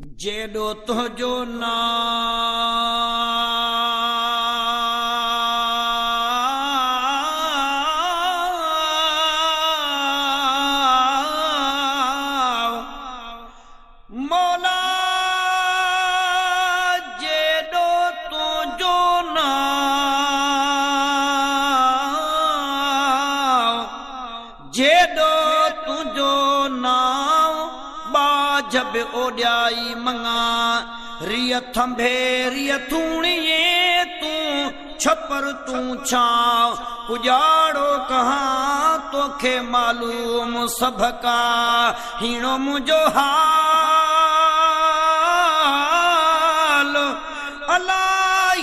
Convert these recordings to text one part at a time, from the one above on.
जेॾो तुंहिंजो नाम मौला जेॾो तुंहिंजो नाम जेॾो तुंहिंजो नाम बाजब ओॾाई मंगा रिय थंभे रिय थूणिए तूं छपर तूं छांव उजाड़ो कहाँ तोखे मालूम सभ का हीणो मुंहिंजो हाल अला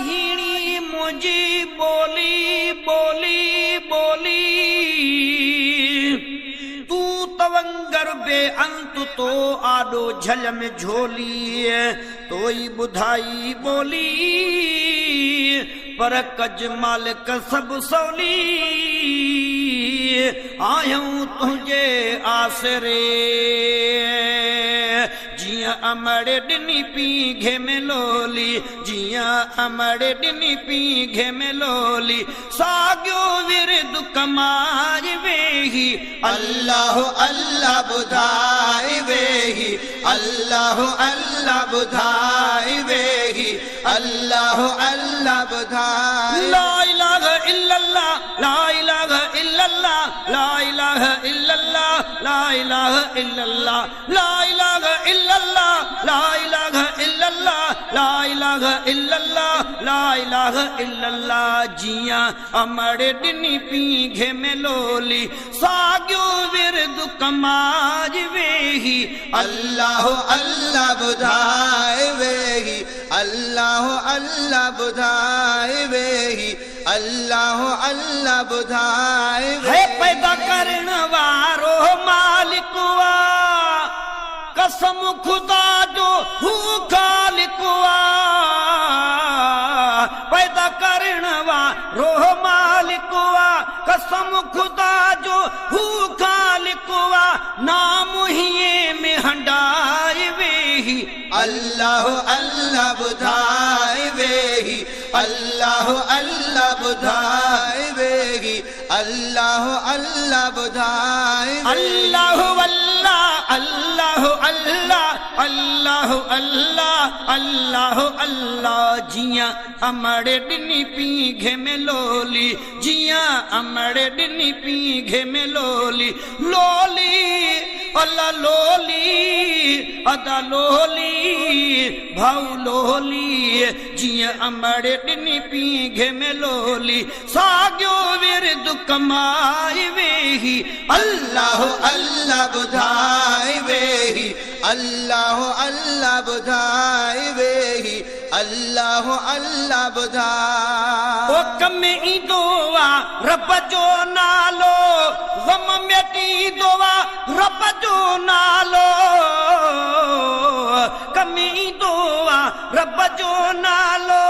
हीणी मुंहिंजी ॿोली ॿोली ॿोली तूं तवंगर बे अंत तो आॾो झल में झोली तोई ॿुधाई ॿोली पर कज मालिक सभु सवली आहियूं तुंहिंजे आसरे जियां अमड़ ॾिनी पी घे में लोली जियां अमड़ ॾिनी पी घे में लोली साॻियो विरद कमार वेही अल्लाह अल्लाह ॿुधाए वेही अल्लाह अल्लाह ॿुधाए वेही अल्लाह अल्लाह ॿुधाए ला इलाहा इल्लल्लाह ला इलाहा इल्लल्लाह ला इलाहा इल्लल्लाह ला इलाहा इल्लल्लाह ला इलाहा इल्लल्लाह ला इलाहा इल्लल्लाह ला इलाहा इल्लल्लाह ला इलाहा इल्लल्लाह जियां अमड़ ॾिनी पी घे में लोली साॻियो विरद कमाज वेही अल्लाह अल्लाह ॿुधाए वेही अल्लाह अल्लाह ॿुधाए वेही अल्लाह अल्लाह ॿुधाए है पैदा करण वारो मालिक वा कसम खुदा जो हू खालिक वा पैदा करण वारो मालिक वा कसम खुदा जो हू खालिक वा नाम हिए में हंडाए वेही अल्लाह अल्लाह ॿुधाए वेही अल्लाह अल्लाह ॿुधाए वेही अल्लाह अल्लाह ॿुधाए अल्लाह अल्लाह अल्लाह अल्लाह अल्लाह अल्लाह अल्लाह अल्लाह जियां अमड़ ॾिनी पी घे में लोली जियां अमड़ ॾिनी पी घे में लोली लोली अल्लाह लोली अदा लोली भाऊ लोली जियां अमड़ ॾिनी पी घे में लोली साॻियो विरद कमाए वेही अल्लाह अल्लाह ॿुधाए वेही अल्लाह अल्लाह ॿुधाए वेही अल्लाह अल्लाह ॿुधाए ओ कम ईंदो आहे रब जो नालो ग़म मिटींदो आहे रब जो नालो कम ईंदो आहे रब जो नालो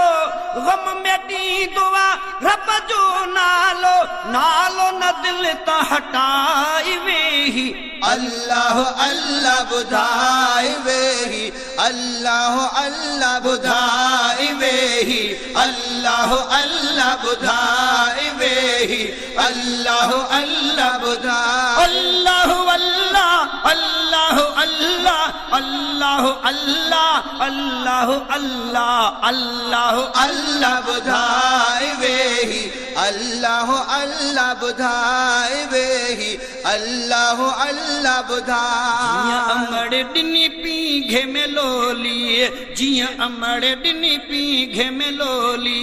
ग़म मिटींदो आहे रब जो नालो नालो न दिल तां हटाए वेही अल्लाह अल्लाह ॿुधाए वेही अल्लाह अल्लाह ॿुधाए वेही अल्लाह अल्लाह ॿुधाए वेही अल्लाह अल्लाह ॿुधाए अल्लाह अल्लाह अल्लाह अल्लाह अल्लाह अल्लाह अल्लाह अल्लाह अल्लाह अल्लाह ॿुधाए वेही अल्लाह अल्लाह ॿुधाए वेही अल्लाह अल्लाह ॿुधाए अमड़ ॾिनी पी घे में लोली जियां अमड़ ॾिनी पी घे में लोली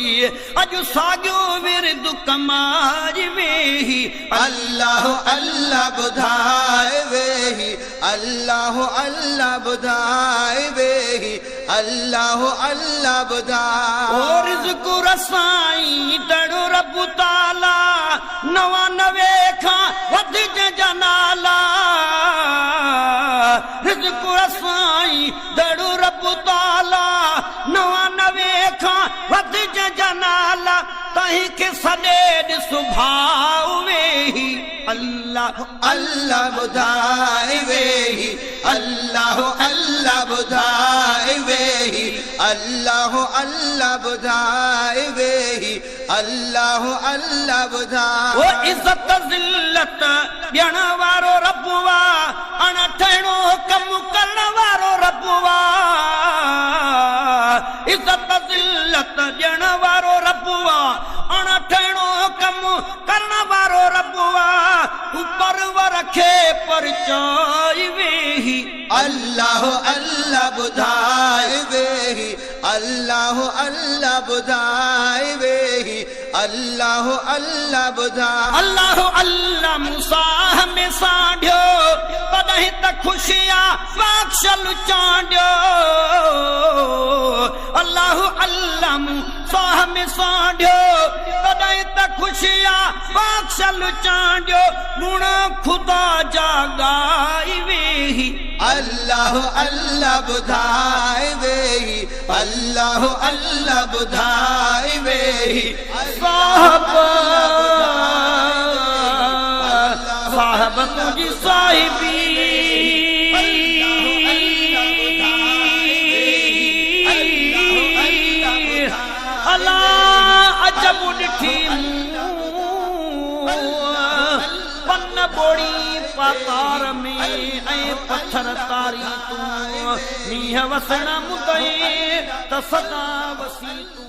अॼु साॻियो विरद कमाज वेही अल्लाह अल्लाह ॿुधाए वेही अल्लाह अल्लाह ॿुधाए वेही अल्लाह अल्लाह ॿुधाए ओ रिज़्क़ रसाई दड़ो रब ताला 99 खां वधीक जनाला रिज़्क़ रसाई दड़ो रब ताला 99 खां वधीक जनाला तहीं खे सॾे सुभाउ वेही अल्लाह अल्लाह ॿुधाए वेही अल्लाह अल्लाह ॿुधाए वेही अल्लाह अल्लाह बुधाए वेही अल्लाह अल्लाह बुधाए ओ इज्जत ज़िल्लत ॾियण वारो रब्बुआ अणठणो कम करण वारो रब्बुआ इज्जत ज़िल्लत ॾियण वारो रब्बुआ अणठणो कम करण वारो रब्बुआ ऊपर रखे परचाई वेही अल्लाह अल्लाह बुधाए वेही अल्लाह अल्लाह बुधाए वेही अल्लाह अल्लाह बुधाए अल्लाह अल्लाह मूसा में साढ़ियो तॾहिं त ख़ुशियां बख़्शल चांडियो अल्लाह अल्लाह मूसा में साढ़ियो तॾहिं त ख़ुशियां बख़्शल चांडियो गुण खुदा जा ॻाई वेही अल्लाह अल्लाह बुधाए वेही अल्लाह अल्लाह बुधाए वेही साहब तुझी साहिबी अल्लाह अजब ॾिठी पन बोड़ी पातार में ऐं पत्थर तारी तूं मींहं वसण मुदई त सदा वसी तूं